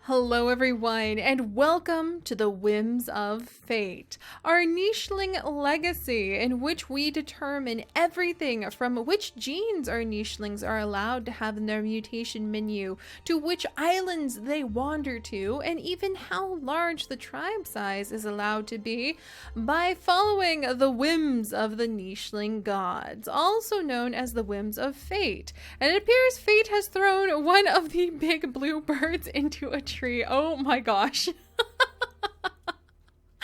Hello everyone, and welcome to the Whims of Fate, our nicheling legacy in which we determine everything from which genes our nichelings are allowed to have in their mutation menu, to which islands they wander to, and even how large the tribe size is allowed to be, by following the whims of the nicheling gods, also known as the Whims of Fate. And it appears fate has thrown one of the big blue birds into a tree. Oh my gosh.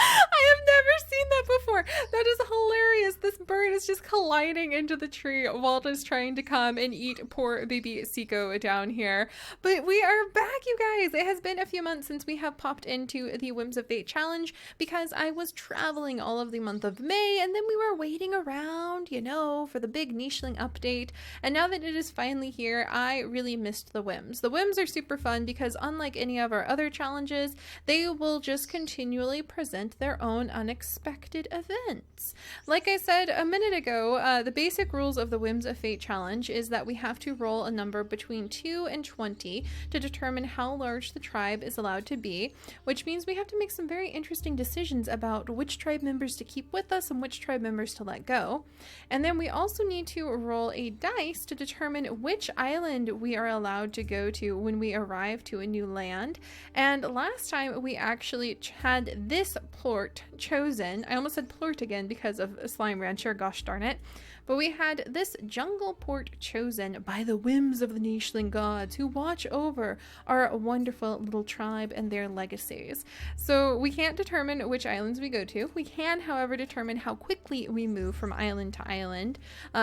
I have never seen that before. That is hilarious. This bird is just colliding into the tree while it's trying to come and eat poor baby Seiko down here. But we are back, you guys. It has been a few months since we have popped into the Whims of Fate challenge because I was traveling all of the month of May, and then we were waiting around, for the big nicheling update. And now that it is finally here, I really missed the Whims. The Whims are super fun because unlike any of our other challenges, they will just continually present their own unexpected events. Like I said a minute ago, the basic rules of the Whims of Fate challenge is that we have to roll a number between 2 and 20 to determine how large the tribe is allowed to be, which means we have to make some very interesting decisions about which tribe members to keep with us and which tribe members to let go. And then we also need to roll a dice to determine which island we are allowed to go to when we arrive to a new land. And last time we actually had this plort chosen. I almost said plort again because of Slime Rancher, gosh darn it. But we had this jungle port chosen by the whims of the nicheling gods who watch over our wonderful little tribe and their legacies. So we can't determine which islands we go to. We can, however, determine how quickly we move from island to island.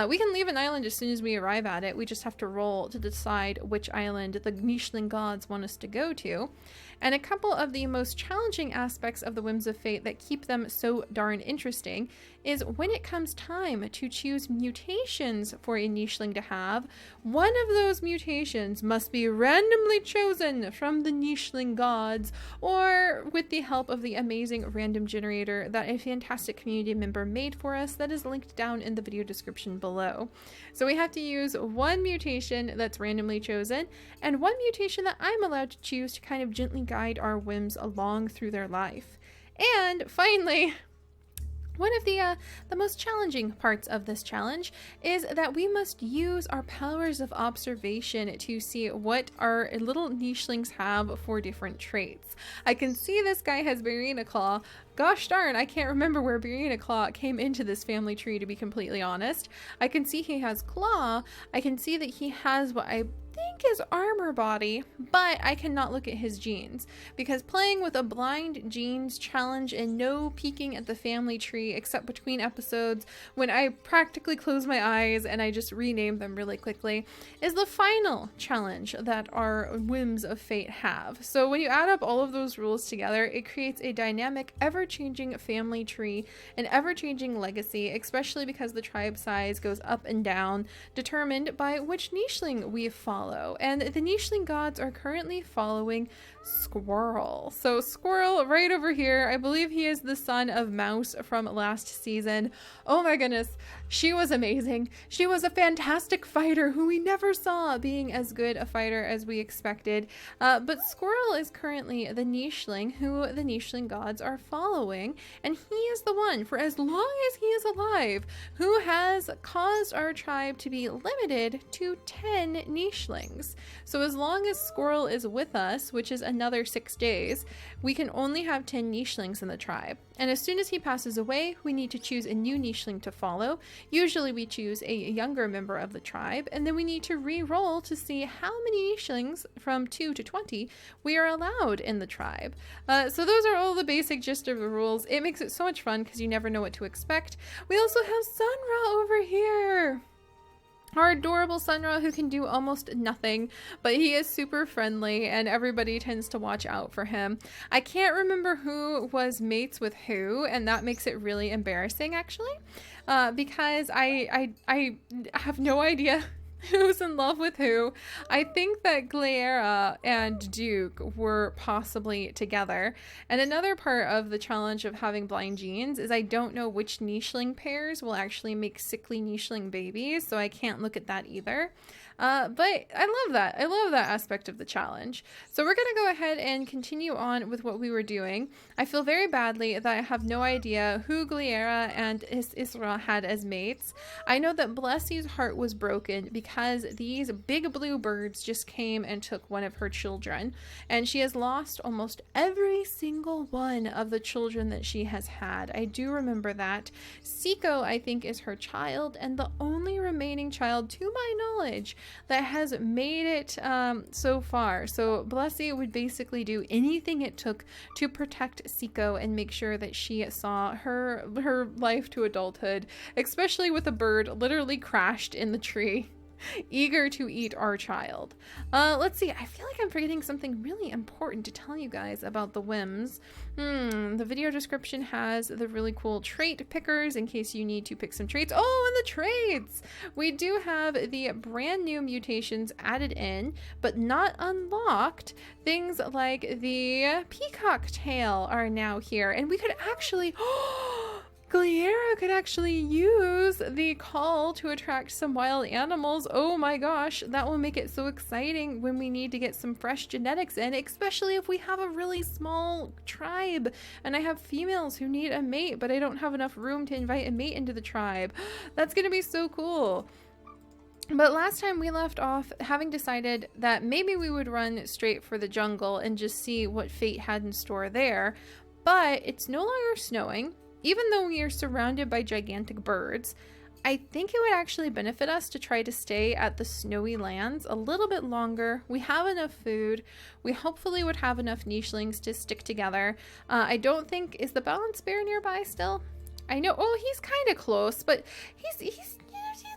We can leave an island as soon as we arrive at it. We just have to roll to decide which island the nicheling gods want us to go to. And a couple of the most challenging aspects of the Whims of Fate that keep them so darn interesting is when it comes time to choose mutations for a nicheling to have, one of those mutations must be randomly chosen from the nicheling gods or with the help of the amazing random generator that a fantastic community member made for us that is linked down in the video description below. So we have to use one mutation that's randomly chosen and one mutation that I'm allowed to choose to kind of gently guide our whims along through their life. And finally, one of the most challenging parts of this challenge is that we must use our powers of observation to see what our little nichelings have for different traits. I can see this guy has Barina Claw. Gosh darn, I can't remember where Barina Claw came into this family tree, to be completely honest. I can see he has Claw. I can see that he has what I think is armor body, but I cannot look at his genes because playing with a blind genes challenge and no peeking at the family tree except between episodes when I practically close my eyes and I just rename them really quickly is the final challenge that our Whims of Fate have. So when you add up all of those rules together, it creates a dynamic, ever-changing family tree, an ever-changing legacy, especially because the tribe size goes up and down, determined by which nicheling we follow. And the nicheling gods are currently following Squirrel. So Squirrel right over here, I believe he is the son of Mouse from last season. Oh my goodness, she was amazing. She was a fantastic fighter who we never saw being as good a fighter as we expected. But Squirrel is currently the nicheling who the nicheling gods are following, and he is the one, for as long as he is alive, who has caused our tribe to be limited to 10 nichelings. So as long as Squirrel is with us, which is another 6 days, we can only have 10 nichelings in the tribe. And as soon as he passes away, we need to choose a new nicheling to follow. Usually we choose a younger member of the tribe, and then we need to re-roll to see how many nichelings from 2 to 20 we are allowed in the tribe. So those are all the basic gist of the rules. It makes it so much fun because you never know what to expect. We also have Sunra over here. Our adorable Sunra who can do almost nothing, but he is super friendly and everybody tends to watch out for him. I can't remember who was mates with who, and that makes it really embarrassing actually, because I have no idea who's in love with who. I think that Glaera and Duke were possibly together. And another part of the challenge of having blind genes is I don't know which nicheling pairs will actually make sickly nicheling babies, so I can't look at that either. But I love that. I love that aspect of the challenge. So we're going to go ahead and continue on with what we were doing. I feel very badly that I have no idea who Gliera and Isra had as mates. I know that Blessie's heart was broken because these big blue birds just came and took one of her children. And she has lost almost every single one of the children that she has had. I do remember that. Siko, I think, is her child and the only remaining child, to my knowledge, that has made it so far. So Blessie would basically do anything it took to protect Siko and make sure that she saw her life to adulthood, especially with a bird literally crashed in the tree, eager to eat our child. Let's see. I feel like I'm forgetting something really important to tell you guys about the Whims. The video description has the really cool trait pickers in case you need to pick some traits. Oh, and the traits! We do have the brand new mutations added in, but not unlocked. Things like the peacock tail are now here, and we could actually... Gliera could actually use the call to attract some wild animals. Oh my gosh, that will make it so exciting when we need to get some fresh genetics in, especially if we have a really small tribe and I have females who need a mate, but I don't have enough room to invite a mate into the tribe. That's gonna be so cool. But last time we left off having decided that maybe we would run straight for the jungle and just see what fate had in store there, but it's no longer snowing. Even though we are surrounded by gigantic birds, I think it would actually benefit us to try to stay at the snowy lands a little bit longer. We have enough food. We hopefully would have enough nichelings to stick together. I don't think, is the balance bear nearby still? I know, oh, he's kind of close, but he's he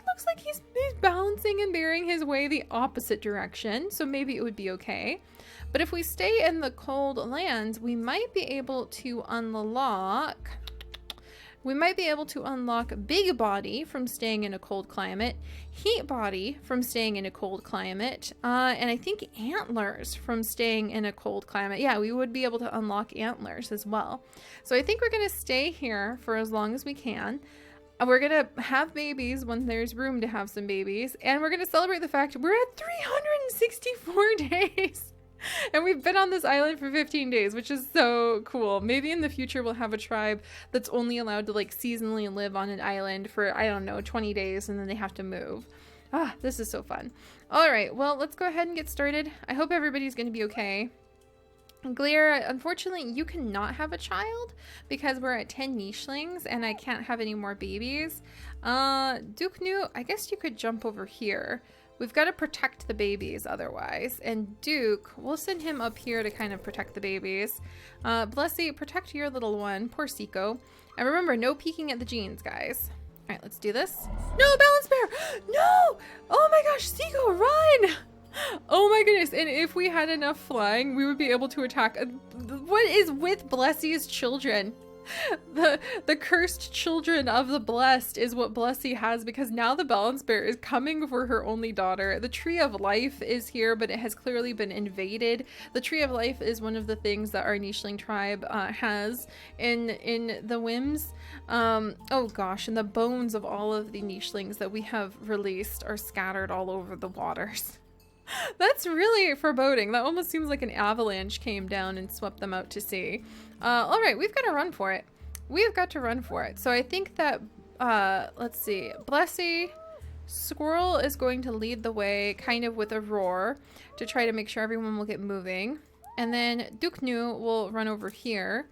looks like he's balancing and bearing his way the opposite direction, so maybe it would be okay. But if we stay in the cold lands, we might be able to unlock... Big Body from staying in a cold climate, Heat Body from staying in a cold climate, and I think Antlers from staying in a cold climate. Yeah, we would be able to unlock Antlers as well. So I think we're going to stay here for as long as we can. We're going to have babies when there's room to have some babies, and we're going to celebrate the fact we're at 364 days. And we've been on this island for 15 days, which is so cool. Maybe in the future we'll have a tribe that's only allowed to like seasonally live on an island for, I don't know, 20 days and then they have to move. Ah, this is so fun. All right, well, let's go ahead and get started. I hope everybody's going to be okay. Gliera, unfortunately, you cannot have a child because we're at 10 nichelings and I can't have any more babies. Duknu, I guess you could jump over here. We've got to protect the babies otherwise. And Duke, we'll send him up here to kind of protect the babies. Blessie, protect your little one. Poor Siko. And remember, no peeking at the genes, guys. All right, let's do this. No, balance bear! No! Oh my gosh, Siko, run! Oh my goodness, and if we had enough flying, we would be able to attack. What is with Blessie's children? The cursed children of the blessed is what Blessie has, because now the balance bear is coming for her only daughter. The tree of life is here, but it has clearly been invaded. The tree of life is one of the things that our nicheling tribe has in the Whims. Oh gosh, and the bones of all of the nichelings that we have released are scattered all over the waters. That's really foreboding. That almost seems like an avalanche came down and swept them out to sea. All right, we've got to run for it. We've got to run for it. So I think that, let's see, Blessie, Squirrel is going to lead the way kind of with a roar to try to make sure everyone will get moving. And then Duknu will run over here.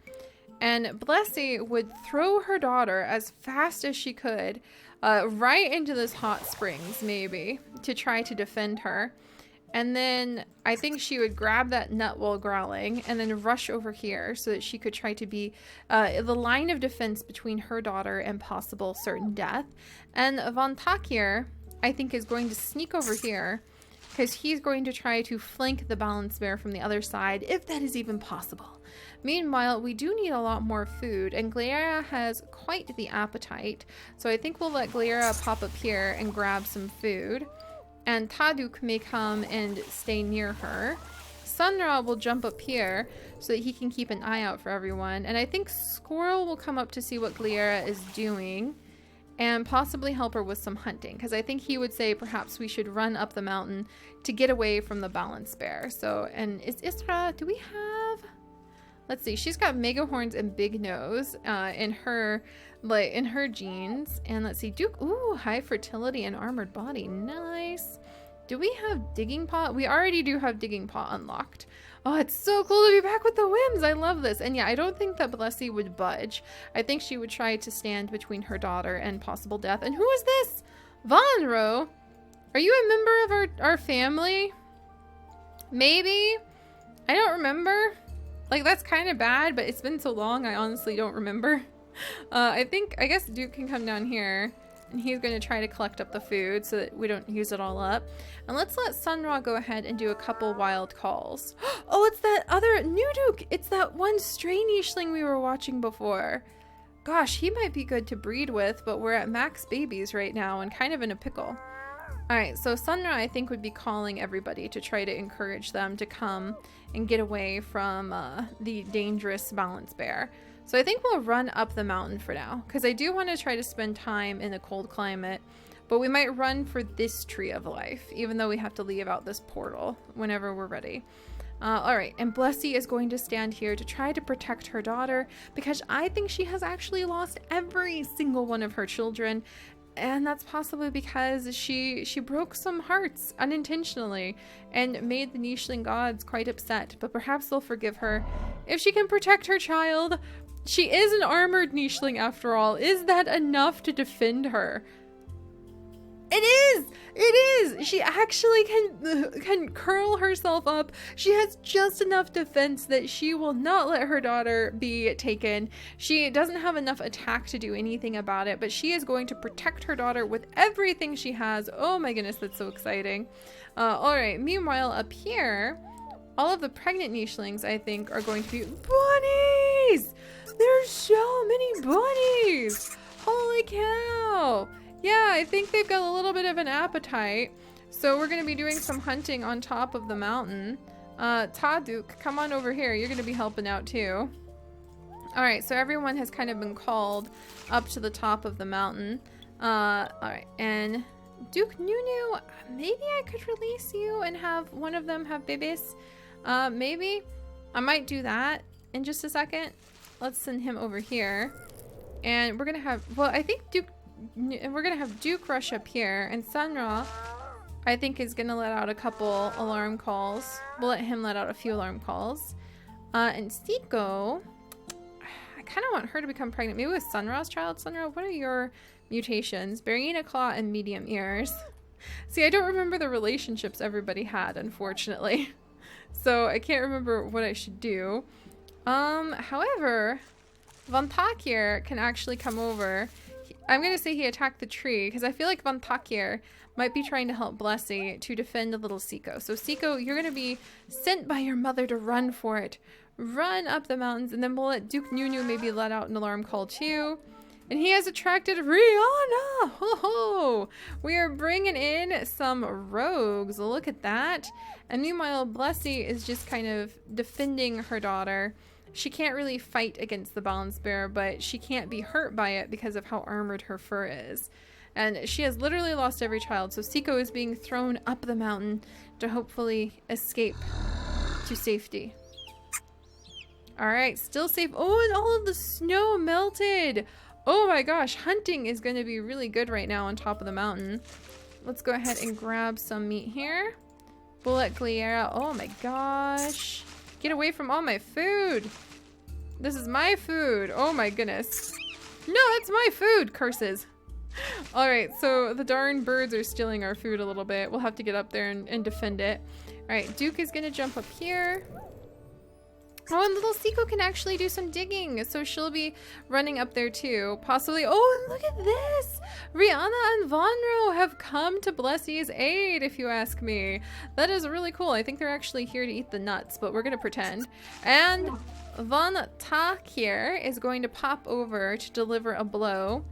And Blessie would throw her daughter as fast as she could right into this hot springs, maybe, to try to defend her. And then I think she would grab that nut while growling and then rush over here so that she could try to be the line of defense between her daughter and possible certain death. And Von Takir, I think, is going to sneak over here because he's going to try to flank the balance bear from the other side, if that is even possible. Meanwhile, we do need a lot more food, and Gliera has quite the appetite. So I think we'll let Gliera pop up here and grab some food. And Taduk may come and stay near her. Sunra will jump up here so that he can keep an eye out for everyone. And I think Squirrel will come up to see what Gliera is doing. and possibly help her with some hunting, because I think he would say perhaps we should run up the mountain to get away from the balance bear. So, and is Isra, do we have, let's see, she's got mega horns and big nose in her genes. And let's see, Duke, ooh, high fertility and armored body, nice. Do we have digging paw? We already do have digging paw unlocked. Oh, it's so cool to be back with the Whims. I love this. And yeah, I don't think that Blessy would budge. I think she would try to stand between her daughter and possible death. And who is this? Vonro? Are you a member of our family? Maybe? I don't remember. Like, that's kind of bad, but it's been so long, I honestly don't remember. I guess Duke can come down here. And he's going to try to collect up the food so that we don't use it all up. And let's let Sunra go ahead and do a couple wild calls. Oh, it's that other new Duke. It's that one stray nicheling we were watching before. Gosh, he might be good to breed with, but we're at max babies right now and kind of in a pickle. All right, so Sunra, I think, would be calling everybody to try to encourage them to come and get away from the dangerous balance bear. So I think we'll run up the mountain for now, because I do want to try to spend time in a cold climate, but we might run for this tree of life, even though we have to leave out this portal whenever we're ready. All right, and Blessy is going to stand here to try to protect her daughter, because I think she has actually lost every single one of her children, and that's possibly because she broke some hearts unintentionally and made the nicheling gods quite upset, but perhaps they'll forgive her if she can protect her child. She is an armored nicheling after all. Is that enough to defend her? It is! It is! She actually can curl herself up. She has just enough defense that she will not let her daughter be taken. She doesn't have enough attack to do anything about it, but she is going to protect her daughter with everything she has. Oh my goodness, that's so exciting. Alright, meanwhile up here, all of the pregnant nichelings, I think, are going to be bunnies! There's so many bunnies! Holy cow! Yeah, I think they've got a little bit of an appetite. So we're going to be doing some hunting on top of the mountain. Taduk, come on over here. You're going to be helping out too. Alright, so everyone has kind of been called up to the top of the mountain. Alright, and Duke Nunu, maybe I could release you and have one of them have babies. Maybe. I might do that in just a second. Let's send him over here. And we're going to have, well, I think we're going to have Duke rush up here. And Sunra, I think, is going to let out a couple alarm calls. We'll let him let out a few alarm calls. And Siko, I kind of want her to become pregnant. Maybe with Sunra's child. Sunra, what are your mutations? Barina claw and medium ears. See, I don't remember the relationships everybody had, unfortunately. So I can't remember what I should do. However, Von Takir can actually come over. I'm going to say he attacked the tree because I feel like Von Takir might be trying to help Blessy to defend little Siko. So Siko, you're going to be sent by your mother to run for it. Run up the mountains, and then we'll let Duke Nunu maybe let out an alarm call too. And he has attracted Rihanna! Ho ho! We are bringing in some rogues. Look at that. And meanwhile, Blessy is just kind of defending her daughter. She can't really fight against the balance bear, but she can't be hurt by it because of how armored her fur is. And she has literally lost every child, so Siko is being thrown up the mountain to hopefully escape to safety. Alright, still safe. Oh, and all of the snow melted! Oh my gosh, hunting is going to be really good right now on top of the mountain. Let's go ahead and grab some meat here. Bullet Gliera. Oh my gosh. Get away from all my food. This is my food. Oh my goodness. No, that's my food. Curses. Alright, so the darn birds are stealing our food a little bit. We'll have to get up there and defend it. Alright, Duke is going to jump up here. Oh, and little Siko can actually do some digging, so she'll be running up there too, possibly. Oh, and look at this! Rihanna and Vonro have come to Blessy's aid, if you ask me. That is really cool. I think they're actually here to eat the nuts, but we're gonna pretend. And Von Takir is going to pop over to deliver a blow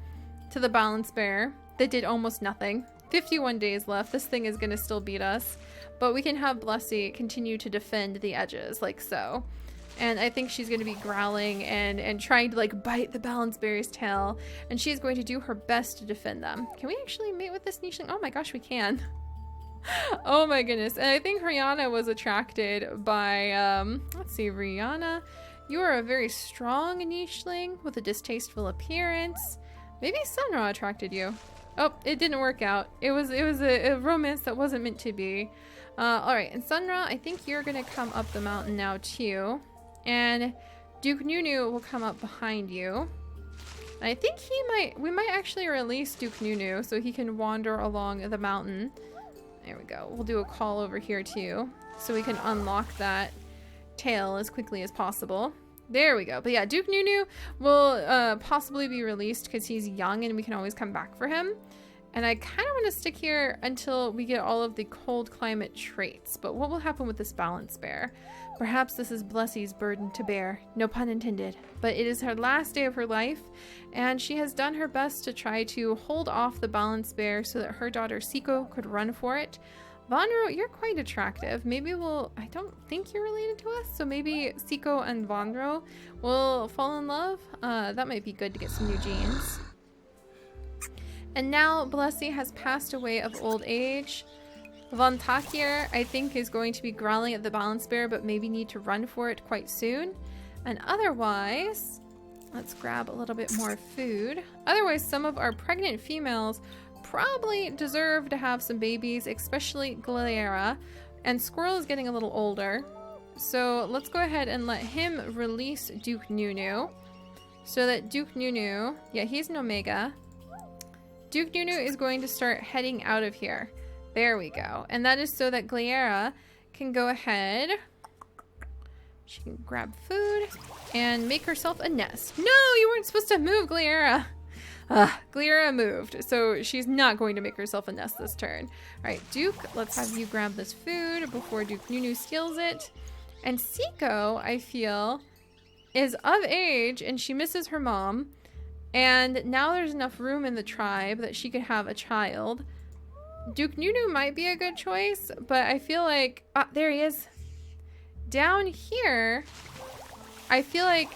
to the balance bear that did almost nothing. 51 days left. This thing is gonna still beat us, but we can have Blessy continue to defend the edges, like so. And I think she's going to be growling and trying to like bite the balance bear's tail. And she's going to do her best to defend them. Can we actually mate with this nicheling? Oh my gosh, we can. Oh my goodness. And I think Rihanna was attracted by, let's see, Rihanna. You are a very strong nicheling with a distasteful appearance. Maybe Sunra attracted you. Oh, it didn't work out. It was a romance that wasn't meant to be. All right, and Sunra, I think you're gonna come up the mountain now too. And Duke Nunu will come up behind you. And I think we might actually release Duke Nunu so he can wander along the mountain. There we go. We'll do a call over here too, so we can unlock that tail as quickly as possible. There we go. But yeah, Duke Nunu will possibly be released because he's young and we can always come back for him. And I kind of want to stick here until we get all of the cold climate traits. But what will happen with this balance bear? Perhaps this is Blessie's burden to bear. No pun intended. But it is her last day of her life, and she has done her best to try to hold off the balance bear so that her daughter Siko could run for it. Vonro, you're quite attractive. Maybe I don't think you're related to us, so maybe Siko and Vonro will fall in love. That might be good to get some new genes. And now Blessie has passed away of old age. Von Takir, I think, is going to be growling at the balance bear, but maybe need to run for it quite soon. And otherwise, let's grab a little bit more food. Otherwise, some of our pregnant females probably deserve to have some babies, especially Galera. And Squirrel is getting a little older. So let's go ahead and let him release Duke Nunu. So that Duke Nunu, yeah, he's an Omega. Duke Nunu is going to start heading out of here. There we go. And that is so that Galera can go ahead. She can grab food and make herself a nest. No, you weren't supposed to move, Galera. Galera moved, so she's not going to make herself a nest this turn. All right, Duke, let's have you grab this food before Duke Nunu steals it. And Siko, I feel, is of age and she misses her mom. And now there's enough room in the tribe that she could have a child. Duke Nunu might be a good choice, but I feel like... Ah, there he is. Down here, I feel like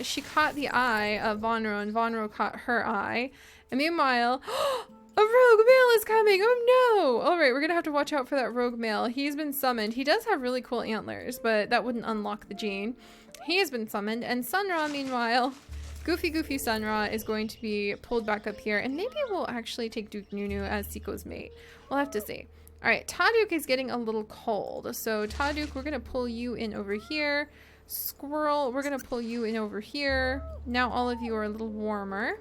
she caught the eye of Vonro, and Vonro caught her eye. And meanwhile, a rogue male is coming! Oh no! Alright, we're gonna have to watch out for that rogue male. He's been summoned. He does have really cool antlers, but that wouldn't unlock the gene. He has been summoned, and Sunra, meanwhile... Goofy Sunra is going to be pulled back up here, and maybe we'll actually take Duke Nunu as Siko's mate. We'll have to see. All right, Taduk is getting a little cold. So Taduk, we're going to pull you in over here. Squirrel, we're going to pull you in over here. Now all of you are a little warmer.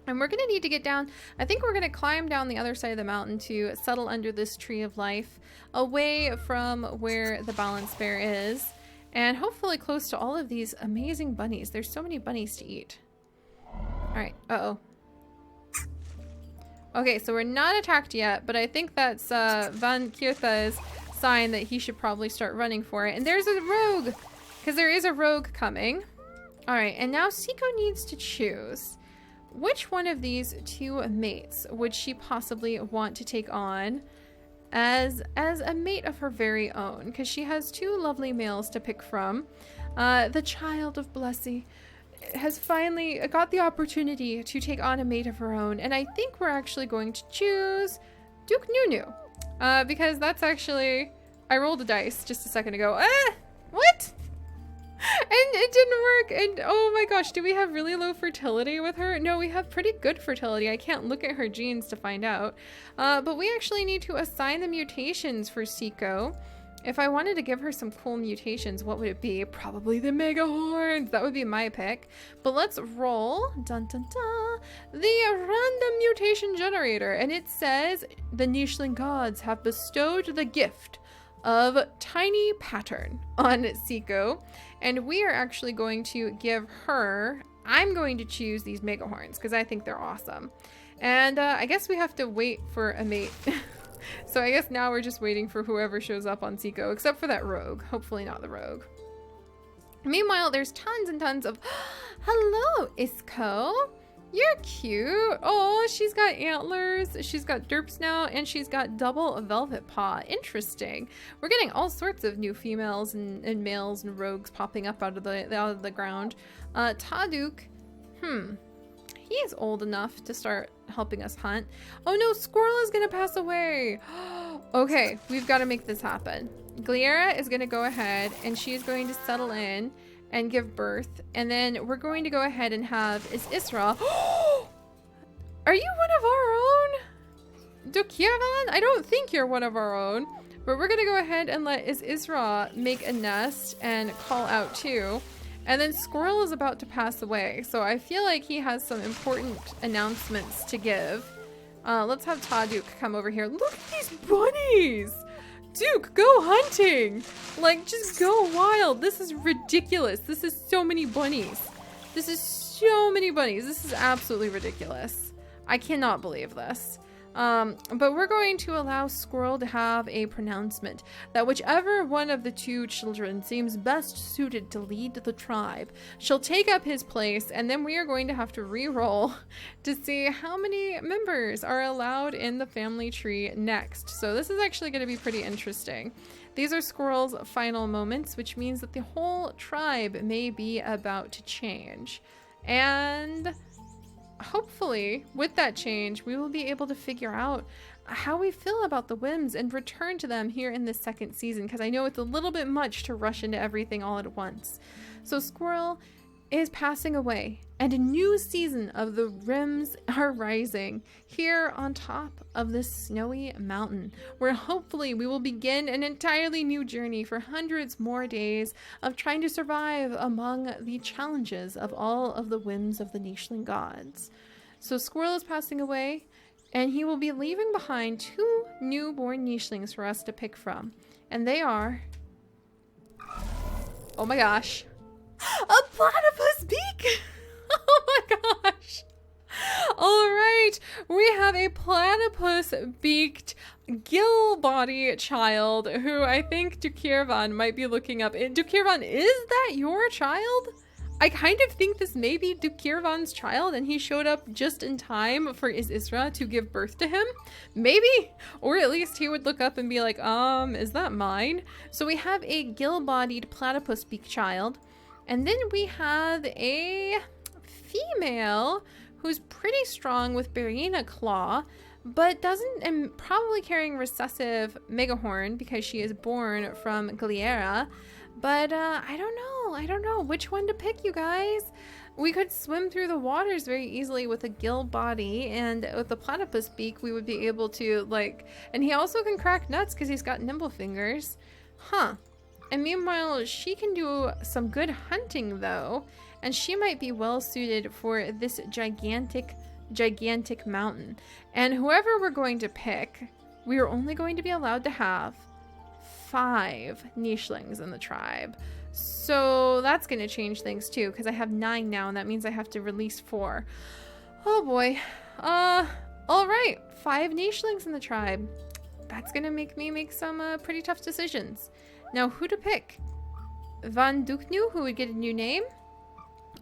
And we're going to need to get down. I think we're going to climb down the other side of the mountain to settle under this tree of life, away from where the balance bear is. And hopefully close to all of these amazing bunnies. There's so many bunnies to eat. Alright, uh-oh. Okay, so we're not attacked yet, but I think that's Van Kiertha's sign that he should probably start running for it. And there's a rogue! Because there is a rogue coming. Alright, and now Siko needs to choose. Which one of these two mates would she possibly want to take on as a mate of her very own, because she has two lovely males to pick from. The child of Blessie has finally got the opportunity to take on a mate of her own, and I think we're actually going to choose Duke Nunu, because that's actually... I rolled a dice just a second ago. What? And it didn't work. And oh my gosh, do we have really low fertility with her? No, we have pretty good fertility. I can't look at her genes to find out. But we actually need to assign the mutations for Siko. If I wanted to give her some cool mutations, what would it be? Probably the mega horns. That would be my pick. But let's roll, dun dun dun, the random mutation generator. And it says the Nicheling gods have bestowed the gift of tiny pattern on Siko, and we are actually going to give her, I'm going to choose these mega horns because I think they're awesome. And I guess we have to wait for a mate. So I guess now we're just waiting for whoever shows up on Siko, except for that rogue. Hopefully not the rogue. Meanwhile, there's tons and tons of... Hello, Isco. You're cute. Oh, she's got antlers. She's got derps now, and she's got double velvet paw. Interesting. We're getting all sorts of new females and males and rogues popping up out of the ground. Taduk. He's old enough to start helping us hunt. Oh no, Squirrel is gonna pass away. Okay, we've got to make this happen. Gliera is gonna go ahead and she's going to settle in and give birth, and then we're going to go ahead and have Isra. Are you one of our own? Dukirvan? I don't think you're one of our own, but we're gonna go ahead and let Isra make a nest and call out too. And then Squirrel is about to pass away, so I feel like he has some important announcements to give. Let's have Taduk come over here. Look at these bunnies! Duke, go hunting! Like, just go wild. This is ridiculous. This is so many bunnies. This is so many bunnies. This is absolutely ridiculous. I cannot believe this. But we're going to allow Squirrel to have a pronouncement that whichever one of the two children seems best suited to lead the tribe shall take up his place, and then we are going to have to re-roll to see how many members are allowed in the family tree next. So this is actually going to be pretty interesting. These are Squirrel's final moments, which means that the whole tribe may be about to change. And hopefully, with that change, we will be able to figure out how we feel about the Whims and return to them here in this second season, because I know it's a little bit much to rush into everything all at once. So Squirrel is passing away, and a new season of the Whims are rising here on top of this snowy mountain, where hopefully we will begin an entirely new journey for hundreds more days of trying to survive among the challenges of all of the whims of the Nicheling gods. So Squirrel is passing away, and he will be leaving behind two newborn Nichelings for us to pick from, and they are, oh my gosh, a platypus beak! Oh my gosh! Alright, we have a platypus beaked gill body child who I think Dukirvan might be looking up. Dukirvan, is that your child? I kind of think this may be Dukirvan's child, and he showed up just in time for Isra to give birth to him. Maybe? Or at least he would look up and be like, is that mine? So we have a gill-bodied platypus beak child. And then we have a female who's pretty strong with Barina Claw, but and probably carrying recessive Megahorn because she is born from Gliera. But I don't know which one to pick, you guys. We could swim through the waters very easily with a gill body, and with the platypus beak we would be able to, like, and he also can crack nuts because he's got nimble fingers. Huh. And meanwhile, she can do some good hunting though, and she might be well suited for this gigantic mountain. And whoever we're going to pick, we are only going to be allowed to have 5 Nichelings in the tribe. So that's going to change things too, because I have 9 now, and that means I have to release 4. Oh boy. All right, 5 Nichelings in the tribe. That's going to make me make some pretty tough decisions. Now, who to pick? Van Duknu, who would get a new name?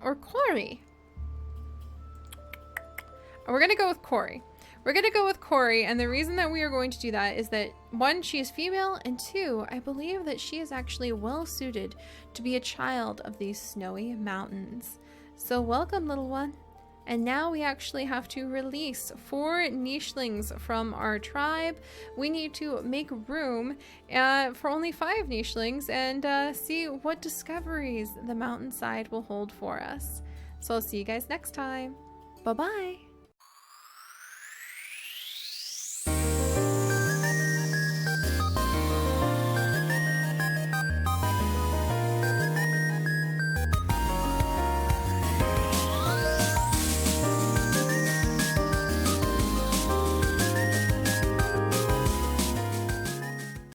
Or Corey? We're going to go with Corey. We're going to go with Corey, and the reason that we are going to do that is that, 1, she is female, and 2, I believe that she is actually well suited to be a child of these snowy mountains. So welcome, little one. And now we actually have to release 4 Nichelings from our tribe. We need to make room for only 5 Nichelings and see what discoveries the mountainside will hold for us. So I'll see you guys next time. Bye-bye.